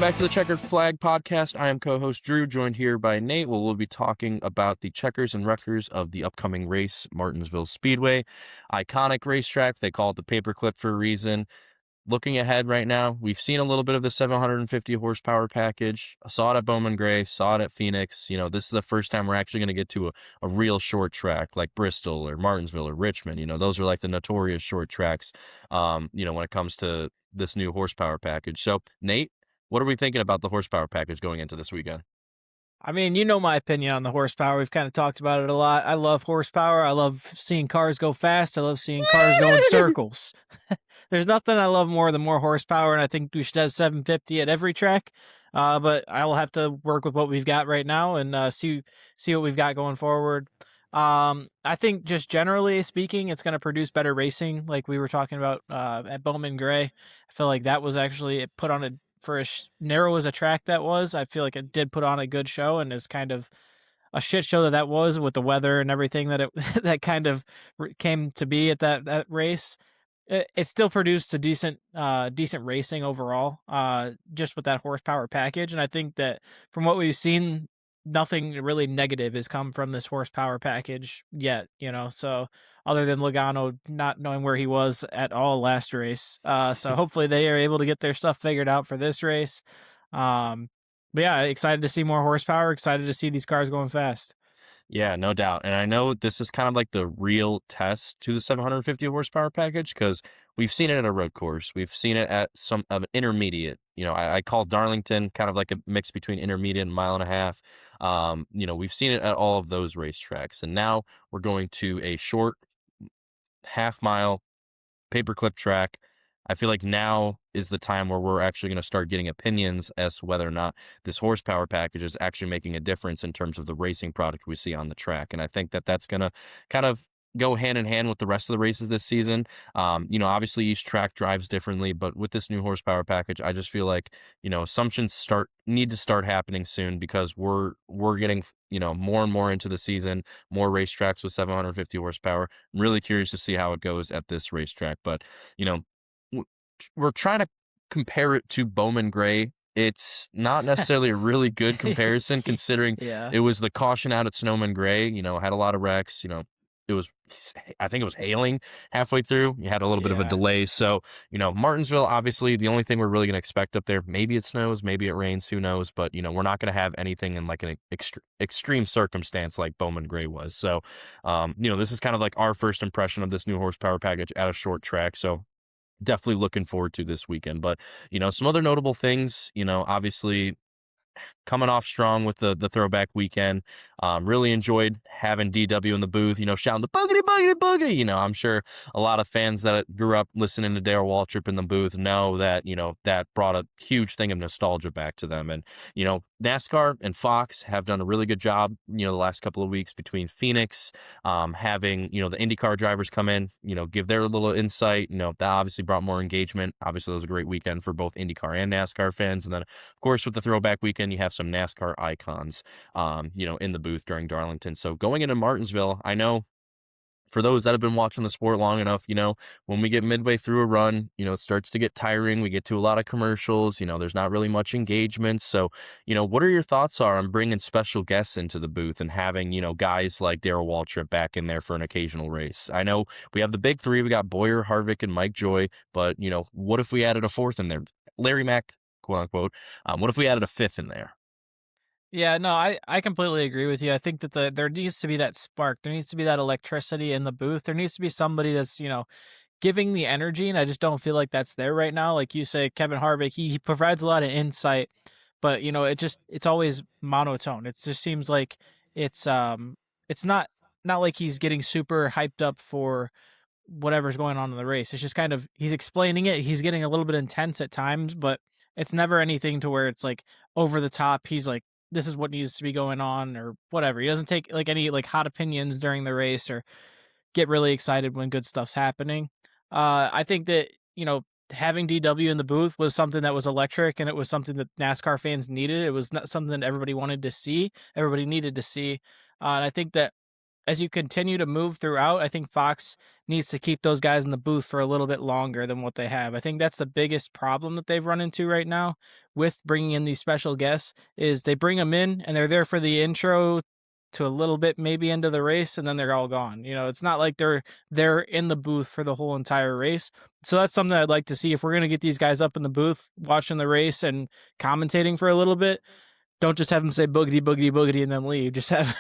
back to the Checkered Flag Podcast. I am co-host Drew, joined here by Nate. We'll be talking about the checkers and wreckers of the upcoming race, Martinsville Speedway. Iconic racetrack. They call it the paperclip for a reason. Looking ahead right now, we've seen a little bit of the 750 horsepower package. I saw it at Bowman Gray, saw it at Phoenix. This is the first time we're actually going to get to a real short track like Bristol or Martinsville or Richmond. Those are like the notorious short tracks, when it comes to this new horsepower package. So, Nate, what are we thinking about the horsepower package going into this weekend? I mean, you know my opinion on the horsepower. We've kind of talked about it a lot. I love horsepower. I love seeing cars go fast. I love seeing cars go in circles. There's nothing I love more than more horsepower, and I think we should have 750 at every track. But I'll have to work with what we've got right now and see what we've got going forward. I think just generally speaking, it's going to produce better racing, like we were talking about at Bowman Gray. I feel like that was actually it put on a for as narrow as a track that was. I feel like it did put on a good show, and is kind of a shit show that was with the weather and everything that it that kind of came to be at that race. It still produced a decent racing overall, just with that horsepower package. And I think that from what we've seen, nothing really negative has come from this horsepower package yet, so other than Logano not knowing where he was at all last race. So hopefully they are able to get their stuff figured out for this race. But yeah, excited to see more horsepower, excited to see these cars going fast. Yeah, no doubt. And I know this is kind of like the real test to the 750 horsepower package because we've seen it at a road course. We've seen it at some of an intermediate. I call Darlington kind of like a mix between intermediate and mile and a half. We've seen it at all of those racetracks. And now we're going to a short half mile paperclip track. I feel like now is the time where we're actually going to start getting opinions as to whether or not this horsepower package is actually making a difference in terms of the racing product we see on the track. And I think that that's going to kind of go hand in hand with the rest of the races this season. Obviously each track drives differently, but with this new horsepower package, I just feel like, assumptions need to start happening soon because we're getting, more and more into the season, more racetracks with 750 horsepower. I'm really curious to see how it goes at this racetrack, but, we're trying to compare it to Bowman Gray. It's not necessarily a really good comparison considering it was the caution out at Snowman Gray, had a lot of wrecks, I think it was hailing halfway through. You had a little bit of a delay. So, Martinsville, obviously the only thing we're really going to expect up there, maybe it snows, maybe it rains, who knows, but we're not going to have anything in like an extreme circumstance like Bowman Gray was. So, this is kind of like our first impression of this new horsepower package at a short track. So, definitely looking forward to this weekend. But, some other notable things, obviously coming off strong with the throwback weekend. Really enjoyed having DW in the booth, shouting the boogity, boogity, boogity. I'm sure a lot of fans that grew up listening to Dale Waltrip in the booth know that, that brought a huge thing of nostalgia back to them. And, NASCAR and Fox have done a really good job, the last couple of weeks between Phoenix, having, the IndyCar drivers come in, give their little insight. That obviously brought more engagement. Obviously, it was a great weekend for both IndyCar and NASCAR fans. And then, of course, with the throwback weekend, you have some NASCAR icons, in the booth during Darlington. So going into Martinsville, I know for those that have been watching the sport long enough, when we get midway through a run, it starts to get tiring. We get to a lot of commercials, there's not really much engagement. So, what are your thoughts on bringing special guests into the booth and having, guys like Darrell Waltrip back in there for an occasional race? I know we have the big three. We got Boyer, Harvick, and Mike Joy, but, what if we added a fourth in there? Larry Mack, quote unquote. What if we added a fifth in there? Yeah, no, I completely agree with you. I think that there needs to be that spark. There needs to be that electricity in the booth. There needs to be somebody that's, giving the energy, and I just don't feel like that's there right now. Like you say, Kevin Harvick, he provides a lot of insight, but, it's always monotone. It just seems like it's not like he's getting super hyped up for whatever's going on in the race. It's just kind of, he's explaining it. He's getting a little bit intense at times, but it's never anything to where it's like over the top. He's like, this is what needs to be going on or whatever. He doesn't take like any like hot opinions during the race or get really excited when good stuff's happening. I think that, having DW in the booth was something that was electric, and it was something that NASCAR fans needed. It was not something that everybody wanted to see. Everybody needed to see. And I think that as you continue to move throughout, I think Fox needs to keep those guys in the booth for a little bit longer than what they have. I think that's the biggest problem that they've run into right now with bringing in these special guests is they bring them in and they're there for the intro to a little bit maybe into the race and then they're all gone. It's not like they're in the booth for the whole entire race. So that's something I'd like to see if we're going to get these guys up in the booth watching the race and commentating for a little bit. Don't just have him say boogity, boogity, boogity, and then leave. Just have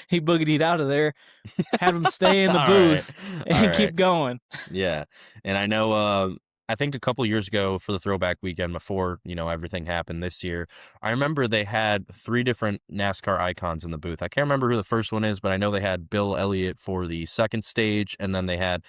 he boogitied out of there. Have him stay in the All right. booth All and right. keep going. Yeah. And I know, I think a couple years ago for the throwback weekend before, everything happened this year, I remember they had 3 different NASCAR icons in the booth. I can't remember who the first one is, but I know they had Bill Elliott for the second stage, and then they had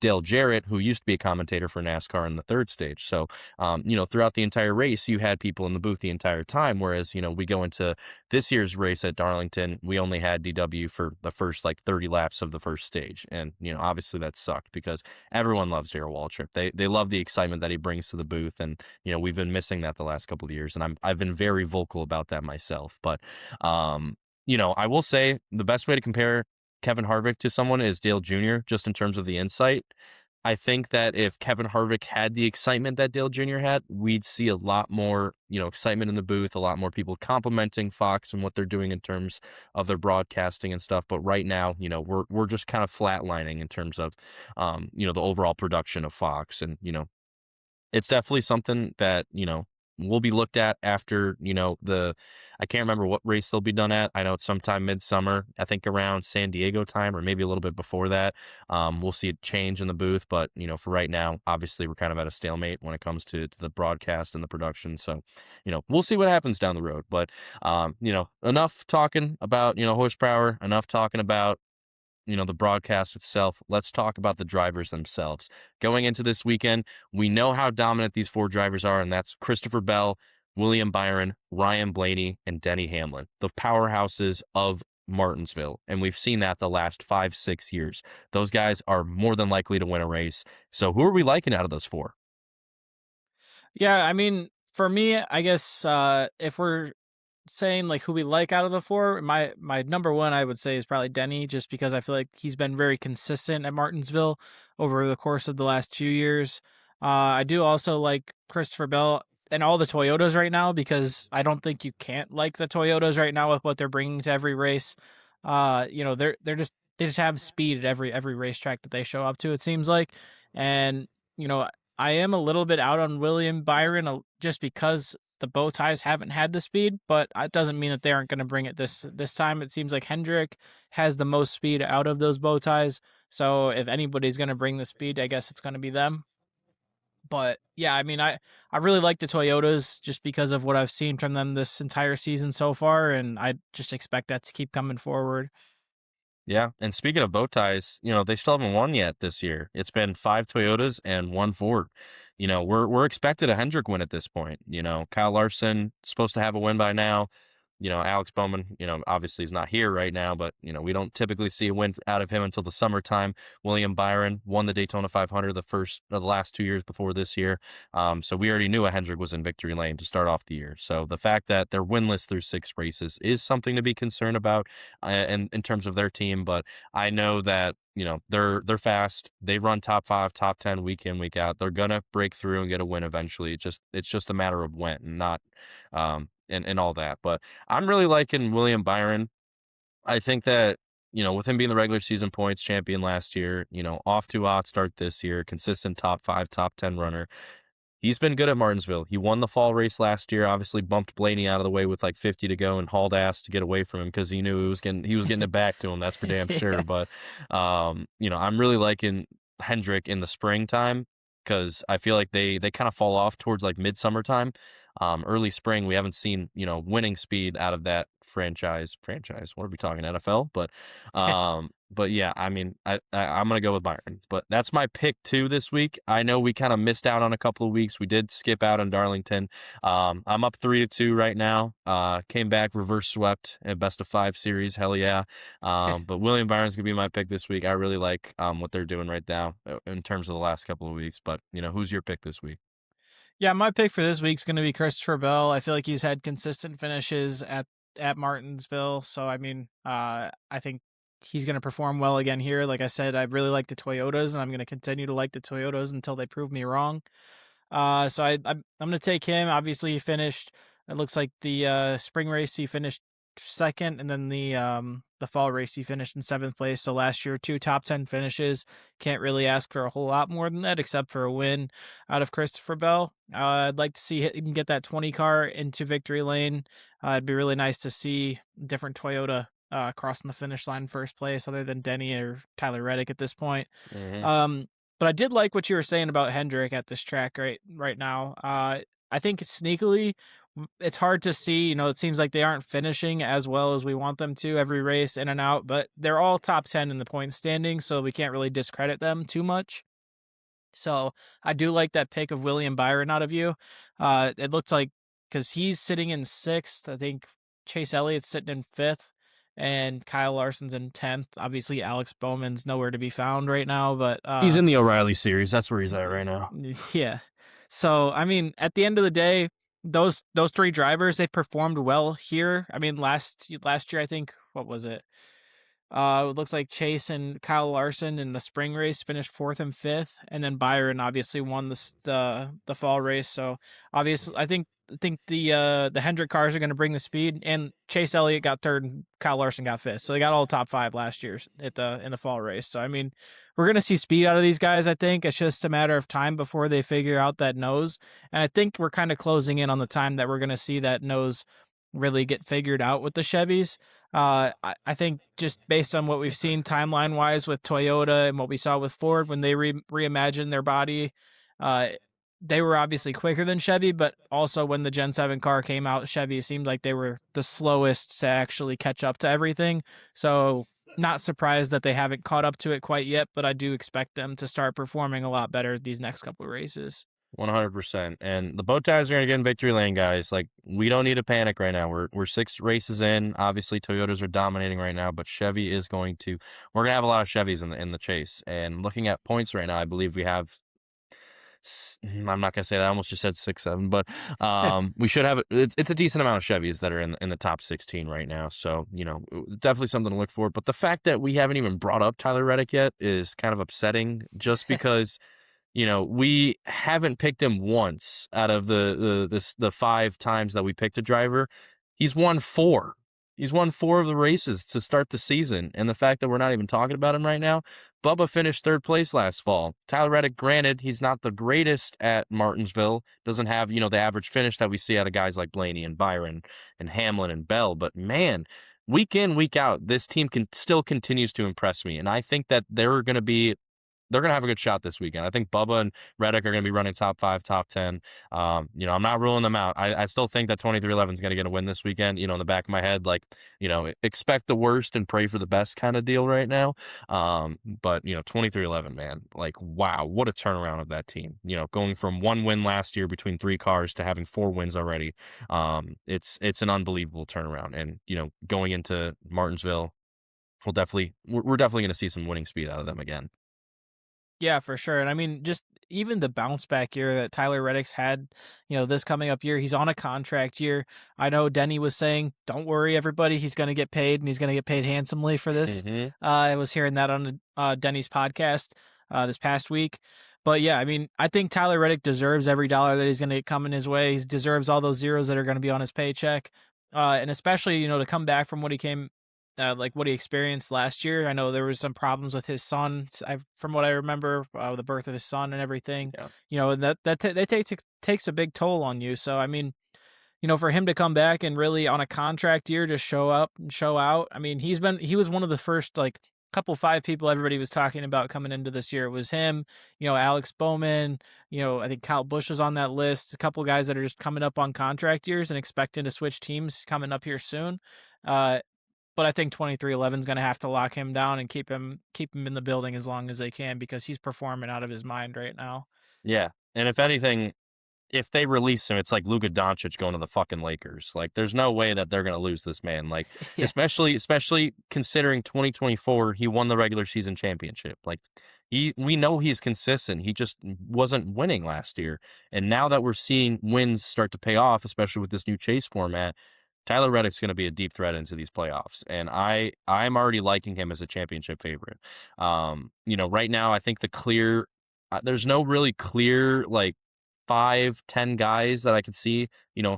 Dale Jarrett, who used to be a commentator for NASCAR in the third stage. So, throughout the entire race, you had people in the booth the entire time. Whereas, we go into this year's race at Darlington, we only had DW for the first like 30 laps of the first stage. And, obviously that sucked because everyone loves Darrell Waltrip. They love the excitement that he brings to the booth. And, we've been missing that the last couple of years. And I've been very vocal about that myself. But, I will say the best way to compare Kevin Harvick to someone is Dale Jr., just in terms of the insight. I think that if Kevin Harvick had the excitement that Dale Jr. had, we'd see a lot more, excitement in the booth, a lot more people complimenting Fox and what they're doing in terms of their broadcasting and stuff. But right now, we're just kind of flatlining in terms of, the overall production of Fox. And, it's definitely something that, will be looked at after, I can't remember what race they'll be done at. I know it's sometime midsummer, I think around San Diego time or maybe a little bit before that. We'll see a change in the booth, but, for right now, obviously we're kind of at a stalemate when it comes to the broadcast and the production. So, we'll see what happens down the road, but, enough talking about, horsepower, enough talking about, the broadcast itself. Let's talk about the drivers themselves. Going into this weekend, we know how dominant these 4 drivers are, and that's Christopher Bell, William Byron, Ryan Blaney, and Denny Hamlin, the powerhouses of Martinsville. And we've seen that the last 5-6 years. Those guys are more than likely to win a race. So who are we liking out of those 4? Yeah, I mean, for me, I guess if we're saying like who we like out of the 4, my number one I would say is probably Denny, just because I feel like he's been very consistent at Martinsville over the course of the last few years. I do also like Christopher Bell and all the Toyotas right now because I don't think you can't like the Toyotas right now with what they're bringing to every race. They just have speed at every racetrack that they show up to. It seems like, and you know I am a little bit out on William Byron just because the bow ties haven't had the speed, but it doesn't mean that they aren't going to bring it this time. It seems like Hendrick has the most speed out of those bow ties. So if anybody's going to bring the speed, I guess it's going to be them. But yeah, I mean, I really like the Toyotas just because of what I've seen from them this entire season so far, and I just expect that to keep coming forward. Yeah, and speaking of bow ties, they still haven't won yet this year. It's been 5 Toyotas and 1 Ford. We're expected a Hendrick win at this point. Kyle Larson supposed to have a win by now. Alex Bowman, obviously is not here right now, but, we don't typically see a win out of him until the summertime. William Byron won the Daytona 500 the last 2 years before this year. So we already knew a Hendrick was in victory lane to start off the year. So the fact that they're winless through 6 races is something to be concerned about in terms of their team. But I know that, they're fast. They run top 5, top 10 week in, week out. They're gonna break through and get a win eventually. It's just a matter of when, not and all that. But I'm really liking William Byron. I think that, with him being the regular season points champion last year, off to a hot start this year, consistent top 5, top 10 runner. He's been good at Martinsville. He won the fall race last year, obviously bumped Blaney out of the way with like 50 to go and hauled ass to get away from him because he knew he was getting it back to him. That's for damn sure. Yeah. But, I'm really liking Hendrick in the springtime because I feel like they kind of fall off towards like midsummer time. Early spring, we haven't seen, winning speed out of that franchise. What are we talking, NFL? But yeah, I mean, I'm gonna go with Byron. But that's my pick 2 this week. I know we kind of missed out on a couple of weeks. We did skip out on Darlington. I'm up 3-2 right now. Came back, reverse swept at best of 5 series. Hell yeah. But William Byron's gonna be my pick this week. I really like what they're doing right now in terms of the last couple of weeks. But who's your pick this week? Yeah, my pick for this week's going to be Christopher Bell. I feel like he's had consistent finishes at Martinsville, so I mean, I think he's going to perform well again here. Like I said, I really like the Toyotas, and I'm going to continue to like the Toyotas until they prove me wrong. So I'm going to take him. Obviously, he finished. It looks like the spring race he finished second, and then the fall race he finished in seventh place. So last year, 2 top 10 finishes. Can't really ask for a whole lot more than that, except for a win out of Christopher Bell. I'd like to see him get that 20 car into victory lane. It'd be really nice to see different Toyota crossing the finish line in first place, other than Denny or Tyler Reddick at this point. Mhm. But I did like what you were saying about Hendrick at this track right now. I think sneakily, it's hard to see. It seems like they aren't finishing as well as we want them to every race in and out, but they're all top 10 in the point standing, so we can't really discredit them too much. So I do like that pick of William Byron out of you. It looks like because he's sitting in sixth. I think Chase Elliott's sitting in fifth, and Kyle Larson's in 10th. Obviously, Alex Bowman's nowhere to be found right now, but He's in the O'Reilly series. That's where he's at right now. yeah. So I mean, at the end of the day, those 3 drivers, they performed well here. I mean, last year, I think, what was it? It looks like Chase and Kyle Larson in the spring race finished 4th and 5th, and then Byron obviously won the fall race. So obviously, I think the Hendrick cars are going to bring the speed, and Chase Elliott got 3rd and Kyle Larson got 5th. So they got all top 5 last year in the fall race. So I mean, we're going to see speed out of these guys. I think it's just a matter of time before they figure out that nose, and I think we're kind of closing in on the time that we're going to see that nose really get figured out with the Chevys. I think just based on what we've seen timeline wise with Toyota and what we saw with Ford when they reimagined their body, they were obviously quicker than Chevy, but also when the Gen 7 car came out, Chevy seemed like they were the slowest to actually catch up to everything. So not surprised that they haven't caught up to it quite yet, but I do expect them to start performing a lot better these next couple of races. 100%. And the bow ties are going to get in victory lane, guys. Like, we don't need to panic right now. We're 6 races in. Obviously, Toyotas are dominating right now, but Chevy is going to. We're going to have a lot of Chevys in the chase. And looking at points right now, I believe we have. I'm not gonna say that. I almost just said 6, 7, but we should have. It's a decent amount of Chevys that are in the top 16 right now. So definitely something to look for. But the fact that we haven't even brought up Tyler Reddick yet is kind of upsetting. Just because. We haven't picked him once out of the 5 times that we picked a driver. He's won 4. He's won 4 of the races to start the season. And the fact that we're not even talking about him right now, Bubba finished 3rd place last fall. Tyler Reddick, granted, he's not the greatest at Martinsville. Doesn't have, the average finish that we see out of guys like Blaney and Byron and Hamlin and Bell. But man, week in, week out, this team still continues to impress me. And I think that they're going to have a good shot this weekend. I think Bubba and Reddick are going to be running top 5, top 10. I'm not ruling them out. I still think that 23XI is going to get a win this weekend. In the back of my head, expect the worst and pray for the best kind of deal right now. But 23XI, man, wow, what a turnaround of that team. Going from 1 win last year between 3 cars to having 4 wins already. It's an unbelievable turnaround. And going into Martinsville, we're definitely going to see some winning speed out of them again. Yeah, for sure. And I mean, just even the bounce back year that Tyler Reddick's had, this coming up year, he's on a contract year. I know Denny was saying, don't worry, everybody, he's going to get paid, and he's going to get paid handsomely for this. I was hearing that on Denny's podcast this past week. But yeah, I mean, I think Tyler Reddick deserves every dollar that he's going to get coming his way. He deserves all those zeros that are going to be on his paycheck. And especially, to come back from what he came what he experienced last year. I know there was some problems with his son. From what I remember, the birth of his son and everything. Yeah. That takes a big toll on you. So I mean, for him to come back and really on a contract year just show up and show out. I mean, he was one of the first couple 5 people everybody was talking about coming into this year. It was him, Alex Bowman. I think Kyle Busch is on that list. A couple guys that are just coming up on contract years and expecting to switch teams coming up here soon. But I think 23XI is going to have to lock him down and keep him in the building as long as they can, because he's performing out of his mind right now. Yeah, and if anything, if they release him, it's like Luka Doncic going to the fucking Lakers. There's no way that they're going to lose this man. Yeah. Especially considering 2024, he won the regular season championship. We know he's consistent. He just wasn't winning last year. And now that we're seeing wins start to pay off, especially with this new chase format, Tyler Reddick's going to be a deep threat into these playoffs, and I'm already liking him as a championship favorite. Right now I think there's no really clear like 5, 10 guys that I could see,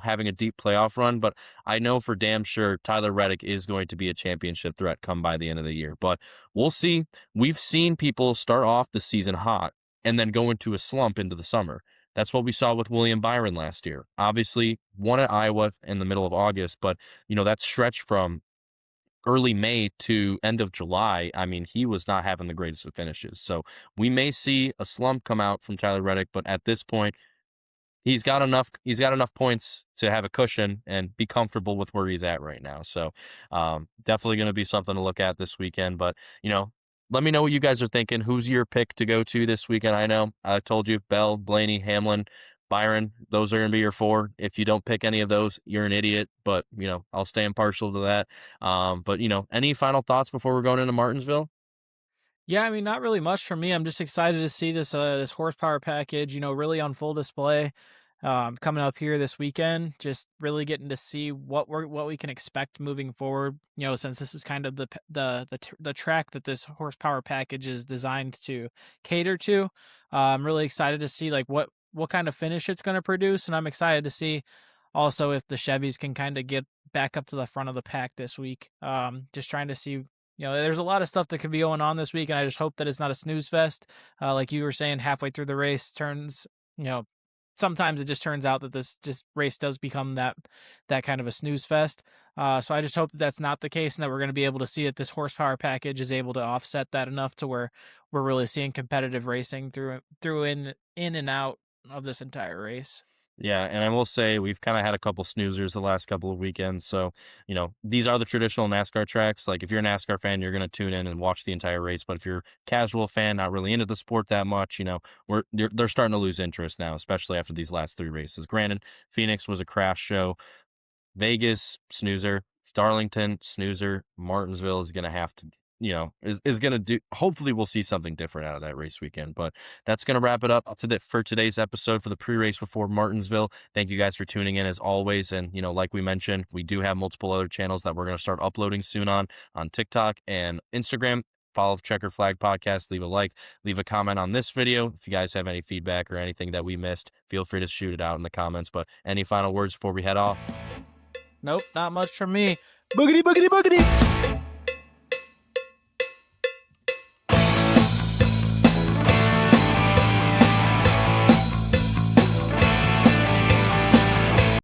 having a deep playoff run, but I know for damn sure Tyler Reddick is going to be a championship threat come by the end of the year. But we'll see. We've seen people start off the season hot and then go into a slump into the summer. That's what we saw with William Byron last year. Obviously, won at Iowa in the middle of August, but that stretch from early May to end of July, I mean, he was not having the greatest of finishes. So we may see a slump come out from Tyler Reddick, but at this point, he's got enough points to have a cushion and be comfortable with where he's at right now. So definitely going to be something to look at this weekend. But, let me know what you guys are thinking. Who's your pick to go to this weekend? I know I told you Bell, Blaney, Hamlin, Byron, those are going to be your 4. If you don't pick any of those, you're an idiot. But, I'll stay impartial to that. But, any final thoughts before we're going into Martinsville? Yeah, I mean, not really much for me. I'm just excited to see this horsepower package, really on full display, coming up here this weekend. Just really getting to see what we can expect moving forward. Since this is kind of the track that this horsepower package is designed to cater to. I'm really excited to see like what kind of finish it's going to produce, and I'm excited to see also if the Chevys can kind of get back up to the front of the pack this week. Just trying to see. There's a lot of stuff that could be going on this week, and I just hope that it's not a snooze fest. Like you were saying, halfway through the race sometimes it just turns out that this just race does become that kind of a snooze fest. So I just hope that that's not the case, and that we're going to be able to see that this horsepower package is able to offset that enough to where we're really seeing competitive racing through in and out of this entire race. Yeah, and I will say we've kind of had a couple snoozers the last couple of weekends. So, these are the traditional NASCAR tracks. Like if you're a NASCAR fan, you're going to tune in and watch the entire race. But if you're a casual fan, not really into the sport that much, they're starting to lose interest now, especially after these last 3 races. Granted, Phoenix was a crash show. Vegas, snoozer. Darlington, snoozer. Martinsville is going to have to, is going to do. Hopefully, we'll see something different out of that race weekend. But that's going to wrap it up for today's episode for the pre-race before Martinsville. Thank you guys for tuning in as always. And, like we mentioned, we do have multiple other channels that we're going to start uploading soon on TikTok and Instagram. Follow Checkered Flag Podcast. Leave a like, leave a comment on this video. If you guys have any feedback or anything that we missed, feel free to shoot it out in the comments. But any final words before we head off? Nope, not much from me. Boogity, boogity, boogity.